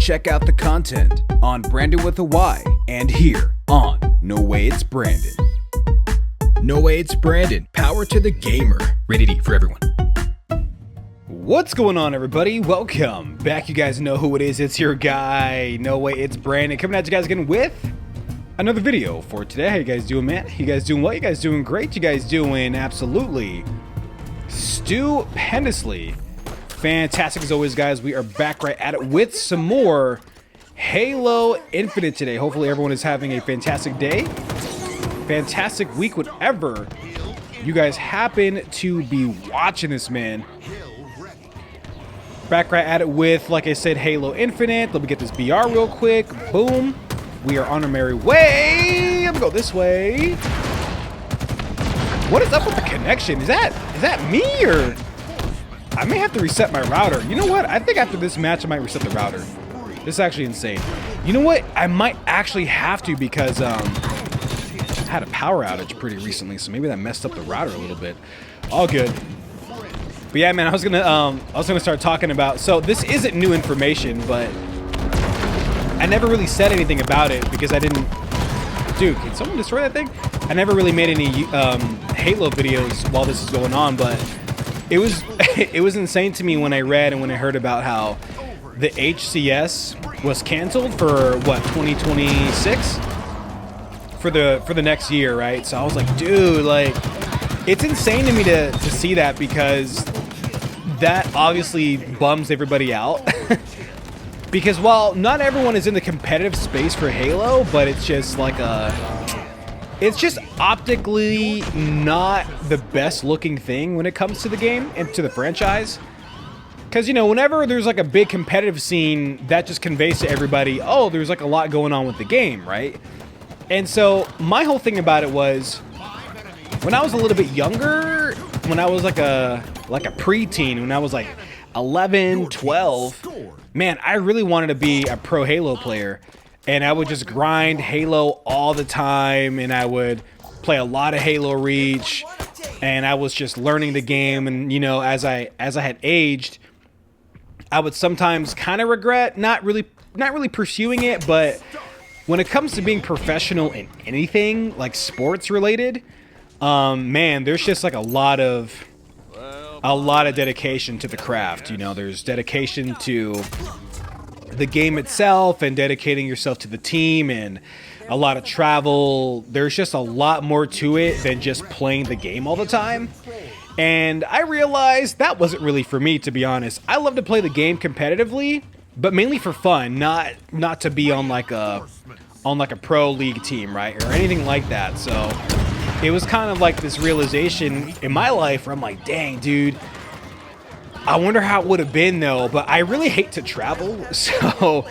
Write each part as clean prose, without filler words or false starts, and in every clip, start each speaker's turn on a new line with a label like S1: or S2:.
S1: check out the content on Brandon with a Y and here on NowayitsBrandyn. NowayitsBrandyn, power to the gamer. Rated E for everyone. What's going on, everybody? Welcome back. You guys know who it is. It's your guy, NowayitsBrandyn, coming at you guys again with another video for today. How you guys doing, man? You guys doing well? You guys doing great? You guys doing absolutely stupendously fantastic as always, guys. We are back right at it with some more Halo Infinite today. Hopefully everyone is having a fantastic day, fantastic week, whatever you guys happen to be watching this, man. Back right at it with, like I said, Halo Infinite. Let me get this BR real quick. Boom. We are on our merry way. I'm gonna go this way. What is up with the connection? Is that me, or I may have to reset my router? You know what? I think after this match I might reset the router. This is actually insane. You know what? I might actually have to, because I had a power outage pretty recently, so maybe that messed up the router a little bit. All good. But yeah, man, I was gonna start talking about, so this isn't new information, but I never really said anything about it because I didn't. Dude, can someone destroy that thing? I never really made any Halo videos while this is going on, but it was insane to me when I read and when I heard about how the HCS was canceled for what, 2026 for the next year, right? So I was like, dude, like, it's insane to me to see that, because that obviously bums everybody out. Because while not everyone is in the competitive space for Halo, but it's just like it's just optically not the best looking thing when it comes to the game and to the franchise. Because, you know, whenever there's like a big competitive scene, that just conveys to everybody, oh, there's like a lot going on with the game, right? And so my whole thing about it was, when I was a little bit younger, when I was like a preteen, when I was like 11, 12, man, I really wanted to be a pro Halo player. And I would just grind Halo all the time, and I would play a lot of Halo Reach, and I was just learning the game. And, you know, as I had aged, I would sometimes kind of regret not really pursuing it. But when it comes to being professional in anything like sports related, man, there's just like a lot of dedication to the craft. You know, there's dedication to the game itself and dedicating yourself to the team, and a lot of travel. There's just a lot more to it than just playing the game all the time. And I realized that wasn't really for me, to be honest. I love to play the game competitively, but mainly for fun, not to be on like a pro league team, right, or anything like that. So it was kind of like this realization in my life where I'm like, dang, dude, I wonder how it would have been though. But I really hate to travel, so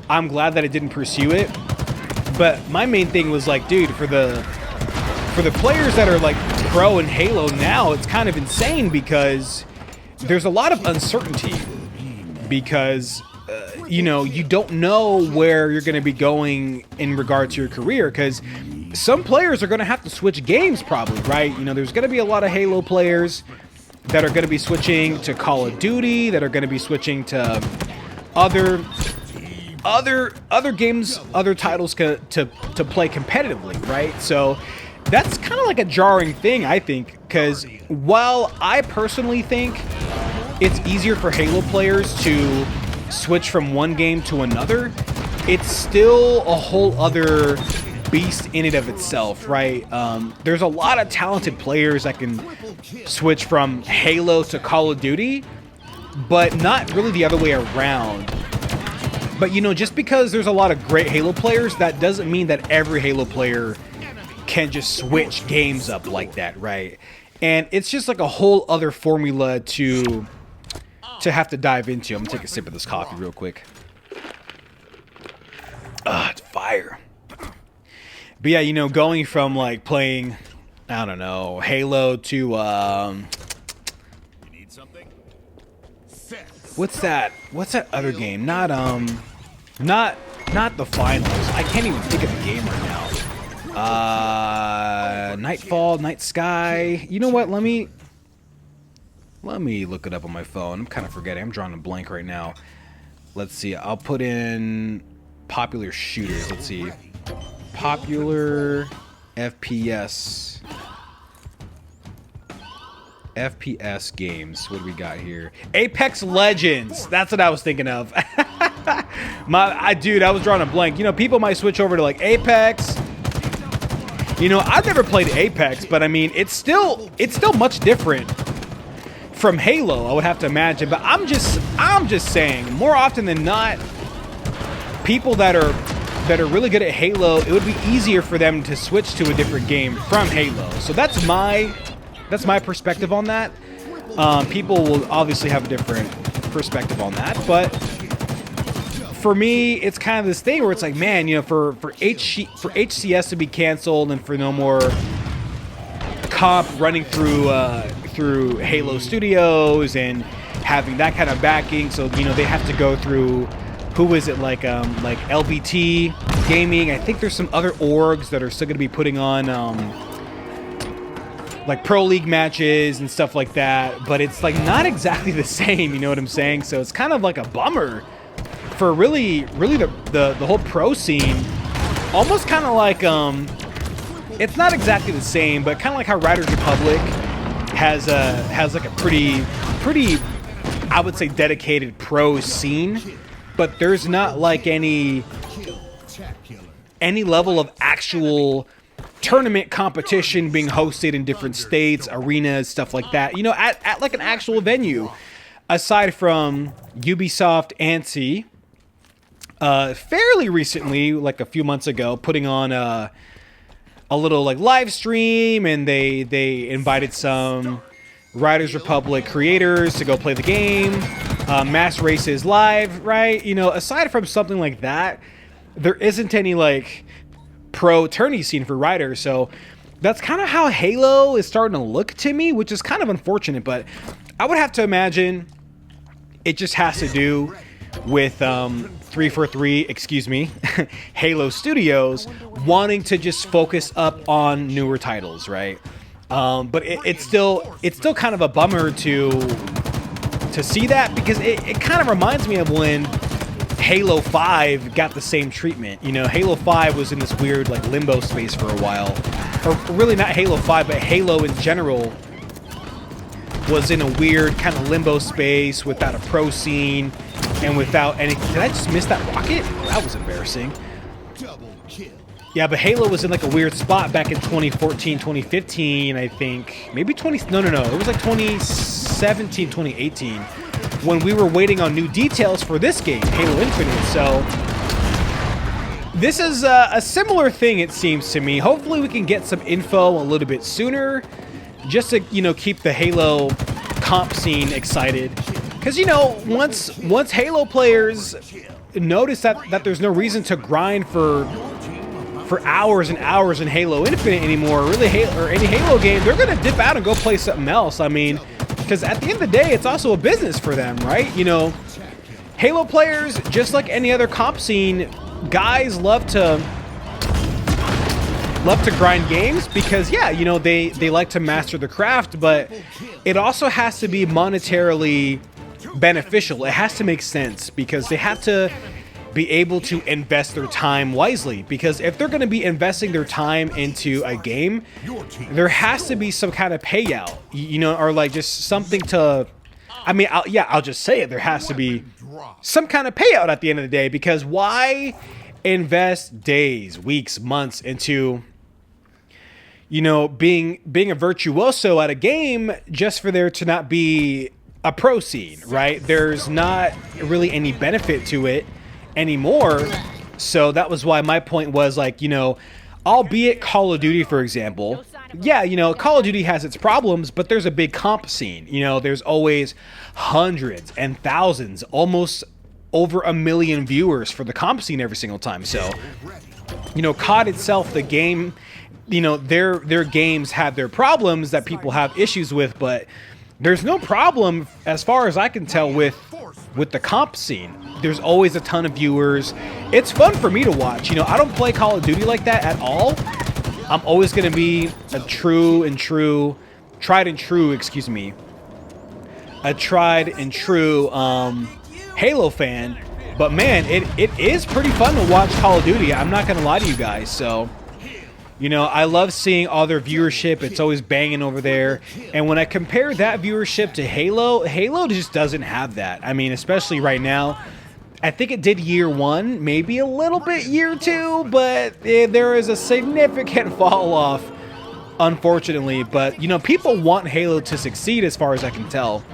S1: I'm glad that I didn't pursue it. But my main thing was like, dude, for the players that are like pro in Halo now, it's kind of insane because there's a lot of uncertainty, because you know, you don't know where you're going to be going in regard to your career, because some players are going to have to switch games probably, right? You know, there's going to be a lot of Halo players that are going to be switching to Call of Duty, that are going to be switching to other games, other titles to play competitively, right? So that's kind of like a jarring thing, I think, because while I personally think it's easier for Halo players to switch from one game to another, it's still a whole other beast in and of itself, right? There's a lot of talented players that can switch from Halo to Call of Duty, but not really the other way around. But, you know, just because there's a lot of great Halo players, that doesn't mean that every Halo player can just switch games up like that, right? And it's just like a whole other formula to have to dive into. I'm gonna take a sip of this coffee real quick. It's fire. But yeah, you know, going from like playing, I don't know, Halo to what's that other game? Not the finals. I can't even think of the game right now. Nightfall, Night Sky. You know what? Let me look it up on my phone. I'm kind of forgetting. I'm drawing a blank right now. Let's see. I'll put in popular shooters. Let's see. Popular FPS. FPS games. What do we got here? Apex Legends. That's what I was thinking of. Dude, I was drawing a blank. You know, people might switch over to like Apex. You know, I've never played Apex, but I mean, it's still much different from Halo, I would have to imagine. But I'm just saying, more often than not, people that are really good at Halo, it would be easier for them to switch to a different game from Halo. So that's my perspective on that. People will obviously have a different perspective on that, but for me, it's kind of this thing where it's like, man, you know, for HCS to be canceled and for no more comp running through Halo Studios and having that kind of backing, so you know they have to go through, who is it, like LBT Gaming. I think there's some other orgs that are still going to be putting on like Pro League matches and stuff like that, but it's like not exactly the same, you know what I'm saying? So it's kind of like a bummer for really the whole pro scene. Almost kind of like it's not exactly the same, but kind of like how Riders Republic has like a pretty I would say dedicated pro scene, but there's not like any level of actual tournament competition being hosted in different states, arenas, stuff like that, you know, at like an actual venue, aside from Ubisoft ANSI fairly recently, like a few months ago, putting on a little like live stream, and they invited some Riders Republic creators to go play the game, mass races live, right? You know, aside from something like that, there isn't any like pro tourney scene for Riders. So that's kind of how Halo is starting to look to me, which is kind of unfortunate, but I would have to imagine it just has to do with 343, excuse me, Halo Studios wanting to just focus up on newer titles, right? But it's still kind of a bummer to see that, because it kind of reminds me of when Halo 5 got the same treatment. You know, Halo 5 was in this weird like limbo space for a while, or really not Halo 5, but Halo in general was in a weird kind of limbo space without a pro scene and without any... Did I just miss that rocket? That was embarrassing. Yeah, but Halo was in like a weird spot back in 2014, 2015, I think. Maybe 20... No. It was like 2017, 2018, when we were waiting on new details for this game, Halo Infinite. So this is a similar thing, it seems to me. Hopefully we can get some info a little bit sooner, just to, you know, keep the Halo comp scene excited. Because, you know, once Halo players notice that there's no reason to grind for hours and hours in Halo Infinite anymore, really, or any Halo game, they're going to dip out and go play something else. I mean, because at the end of the day, it's also a business for them, right? You know, Halo players, just like any other comp scene, guys love to grind games because, yeah, you know, they like to master the craft, but it also has to be monetarily beneficial. It has to make sense, because they have to be able to invest their time wisely, because if they're going to be investing their time into a game, there has to be some kind of payout, you know, or like just something to, I mean, I'll just say it, there has to be some kind of payout at the end of the day, because why invest days, weeks, months into, you know, being a virtuoso at a game just for there to not be a pro scene, right? There's not really any benefit to it anymore. So that was why my point was, like, you know, albeit Call of Duty, for example, yeah, you know, Call of Duty has its problems, but there's a big comp scene. You know, there's always hundreds and thousands, almost over 1 million viewers for the comp scene every single time. So, you know, COD itself, the game, you know, their games have their problems that people have issues with, but there's no problem, as far as I can tell, with the comp scene. There's always a ton of viewers. It's fun for me to watch. You know, I don't play Call of Duty like that at all. I'm always going to be a tried and true Halo fan. But man, it is pretty fun to watch Call of Duty. I'm not going to lie to you guys. So, you know, I love seeing all their viewership. It's always banging over there. And when I compare that viewership to Halo, Halo just doesn't have that. I mean, especially right now. I think it did year 1, maybe a little bit year 2, but there is a significant fall off, unfortunately. But, you know, people want Halo to succeed as far as I can tell.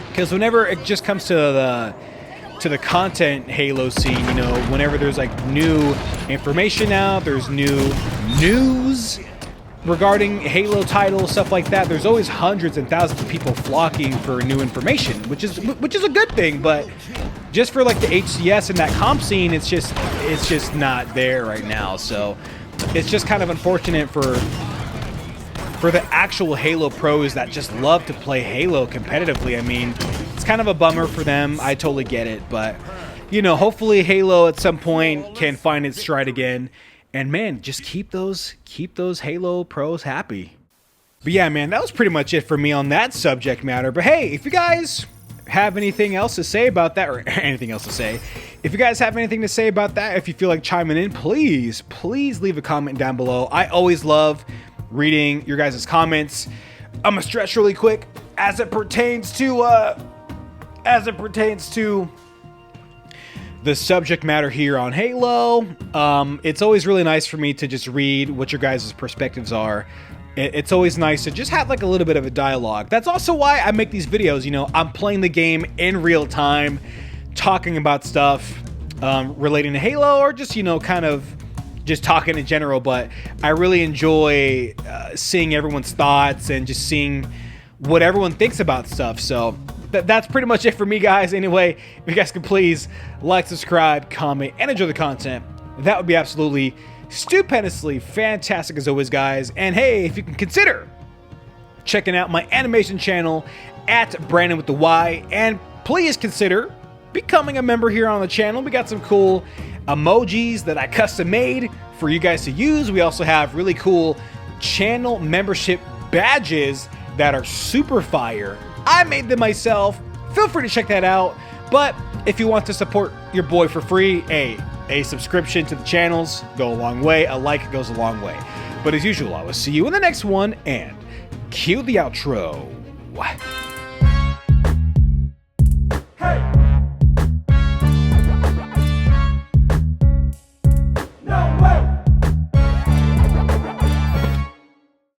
S1: Because whenever it just comes to the content Halo scene, you know, whenever there's like new information out, there's new news regarding Halo titles, stuff like that, there's always hundreds and thousands of people flocking for new information, which is a good thing. But just for like the HCS and that comp scene, it's just not there right now. So it's just kind of unfortunate for the actual Halo pros that just love to play Halo competitively. I mean, it's kind of a bummer for them. I totally get it, but you know, hopefully Halo at some point can find its stride again. And man, just keep those Halo pros happy. But yeah, man, that was pretty much it for me on that subject matter. But hey, if you guys have anything else to say about that, or anything else to say, if you guys have anything to say about that, if you feel like chiming in, please leave a comment down below. I always love reading your guys' comments. I'm gonna stretch really quick as it pertains to the subject matter here on Halo. It's always really nice for me to just read what your guys' perspectives are. It's always nice to just have like a little bit of a dialogue. That's also why I make these videos. You know, I'm playing the game in real time, talking about stuff relating to Halo, or just, you know, kind of just talking in general. But I really enjoy seeing everyone's thoughts and just seeing what everyone thinks about stuff. So that's pretty much it for me, guys. Anyway, if you guys could please like, subscribe, comment, and enjoy the content, that would be absolutely stupendously fantastic as always, guys. And hey, if you can consider checking out my animation channel at Brandon with the Y, and please consider becoming a member here on the channel. We got some cool emojis that I custom made for you guys to use. We also have really cool channel membership badges that are super fire. I made them myself. Feel free to check that out. But if you want to support your boy for free, a subscription to the channels go a long way. A like goes a long way. But as usual, I will see you in the next one, and cue the outro.